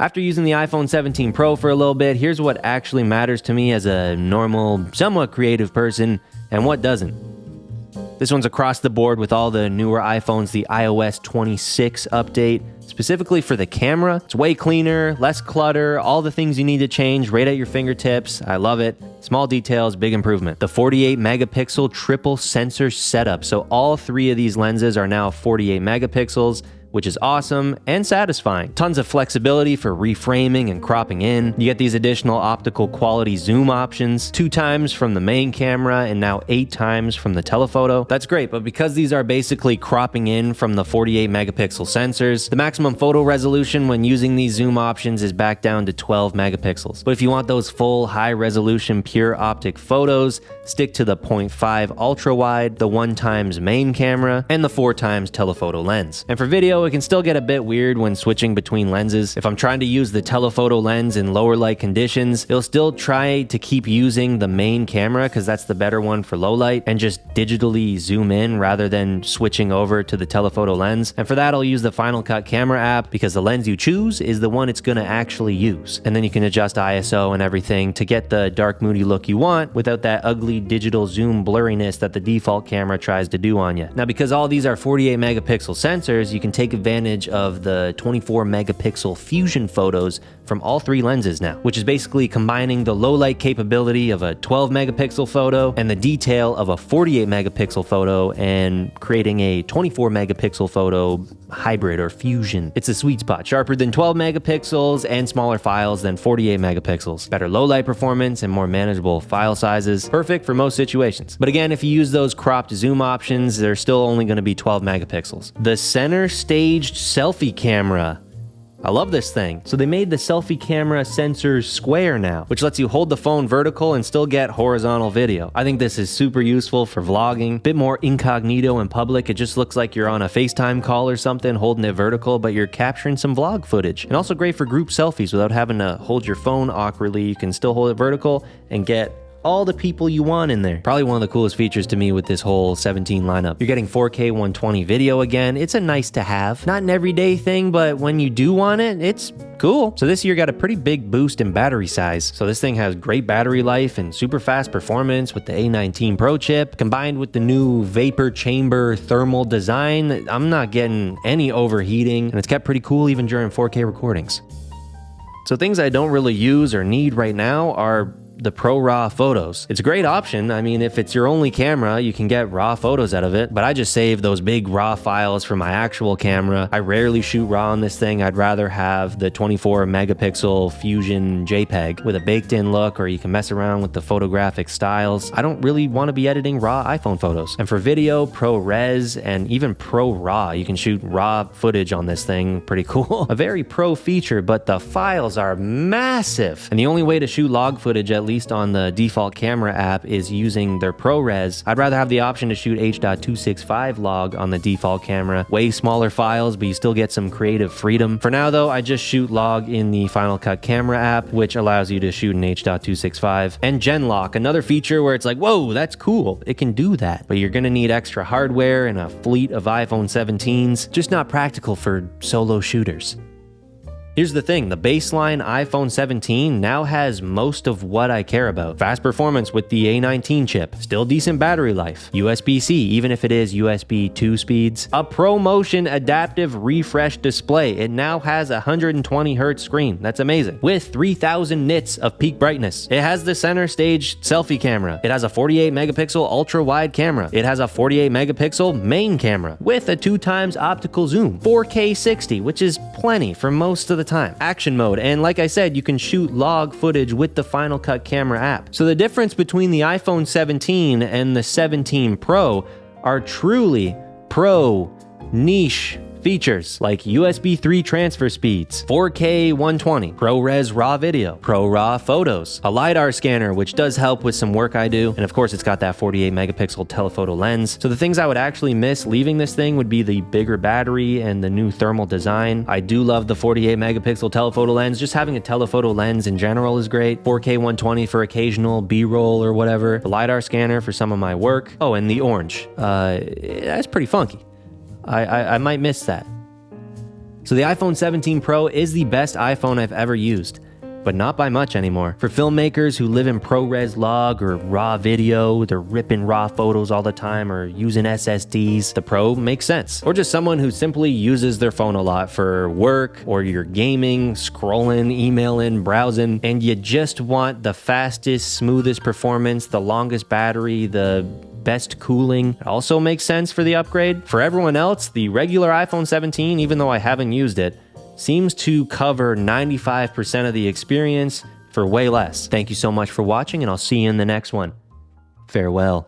After using the iPhone 17 Pro for a little bit, here's what actually matters to me as a normal, somewhat creative person, and what doesn't. This one's across the board with all the newer iPhones, the iOS 26 update, specifically for the camera. It's way cleaner, less clutter, all the things you need to change right at your fingertips. I love it. Small details, big improvement. The 48 megapixel triple sensor setup. So all three of these lenses are now 48 megapixels, which is awesome and satisfying. Tons of flexibility for reframing and cropping in. You get these additional optical quality zoom options, 2 times from the main camera and now 8 times from the telephoto. That's great, but because these are basically cropping in from the 48 megapixel sensors, the maximum photo resolution when using these zoom options is back down to 12 megapixels. But if you want those full high resolution pure optic photos, stick to the 0.5 ultra wide, the 1 times main camera, and the 4 times telephoto lens. And for video, it can still get a bit weird when switching between lenses. If I'm trying to use the telephoto lens in lower light conditions, it'll still try to keep using the main camera because that's the better one for low light, and just digitally zoom in rather than switching over to the telephoto lens. And for that, I'll use the Final Cut camera app because the lens you choose is the one it's gonna actually use. And then you can adjust ISO and everything to get the dark moody look you want without that ugly digital zoom blurriness that the default camera tries to do on you. Now, because all these are 48 megapixel sensors, you can take advantage of the 24 megapixel fusion photos from all 3 lenses now, which is basically combining the low light capability of a 12 megapixel photo and the detail of a 48 megapixel photo and creating a 24 megapixel photo hybrid or fusion. It's a sweet spot, sharper than 12 megapixels and smaller files than 48 megapixels. Better low light performance and more manageable file sizes. Perfect for most situations. But again, if you use those cropped zoom options, they're still only going to be 12 megapixels. The center staged selfie camera. I love this thing. So they made the selfie camera sensor square now, which lets you hold the phone vertical and still get horizontal video. I think this is super useful for vlogging. Bit more incognito in public. It just looks like you're on a FaceTime call or something, holding it vertical, but you're capturing some vlog footage. And also great for group selfies without having to hold your phone awkwardly. You can still hold it vertical and get all the people you want in there. Probably one of the coolest features to me with this whole 17 lineup. You're getting 4K 120 video again. It's a nice to have. Not an everyday thing, but when you do want it, it's cool. So this year got a pretty big boost in battery size. So this thing has great battery life and super fast performance with the A19 Pro chip, combined with the new vapor chamber thermal design. I'm not getting any overheating, and it's kept pretty cool even during 4K recordings. So things I don't really use or need right now are the Pro RAW photos. It's a great option. I mean, if it's your only camera, you can get RAW photos out of it, but I just save those big RAW files for my actual camera. I rarely shoot RAW on this thing. I'd rather have the 24 megapixel Fusion JPEG with a baked in look, or you can mess around with the photographic styles. I don't really want to be editing RAW iPhone photos. And for video, ProRes and even Pro RAW, you can shoot RAW footage on this thing. Pretty cool. A very pro feature, but the files are massive. And the only way to shoot log footage, at least on the default camera app, is using their ProRes. I'd rather have the option to shoot H.265 log on the default camera. Way smaller files, but you still get some creative freedom. For now though, I just shoot log in the Final Cut camera app, which allows you to shoot in H.265. And Genlock, another feature where it's like, whoa, that's cool. It can do that. But you're gonna need extra hardware and a fleet of iPhone 17s. Just not practical for solo shooters. Here's the thing, the baseline iPhone 17 now has most of what I care about. Fast performance with the A19 chip, still decent battery life, USB-C even if it is USB 2 speeds, a ProMotion adaptive refresh display. It now has a 120 Hz screen, that's amazing, with 3000 nits of peak brightness. It has the center stage selfie camera. It has a 48 megapixel ultra wide camera. It has a 48 megapixel main camera with a 2 times optical zoom, 4K 60, which is plenty for most of the time. Action mode, and like I said, you can shoot log footage with the Final Cut camera app. So the difference between the iPhone 17 and the 17 Pro are truly pro niche features like USB 3 transfer speeds, 4K 120, ProRes RAW video, Pro RAW photos, a LiDAR scanner, which does help with some work I do, and of course it's got that 48 megapixel telephoto lens. So the things I would actually miss leaving this thing would be the bigger battery and the new thermal design. I do love the 48 megapixel telephoto lens. Just having a telephoto lens in general is great. 4K 120 for occasional B-roll or whatever. The LiDAR scanner for some of my work. Oh, and the orange. That's pretty funky. I might miss that. So the iPhone 17 Pro is the best iPhone I've ever used, but not by much anymore. For filmmakers who live in ProRes log or raw video, they're ripping raw photos all the time or using SSDs, the Pro makes sense. Or just someone who simply uses their phone a lot for work, or you're gaming, scrolling, emailing, browsing, and you just want the fastest, smoothest performance, the longest battery, the best cooling. It also makes sense for the upgrade. For everyone else, the regular iPhone 17, even though I haven't used it, seems to cover 95% of the experience for way less. Thank you so much for watching, and I'll see you in the next one. Farewell.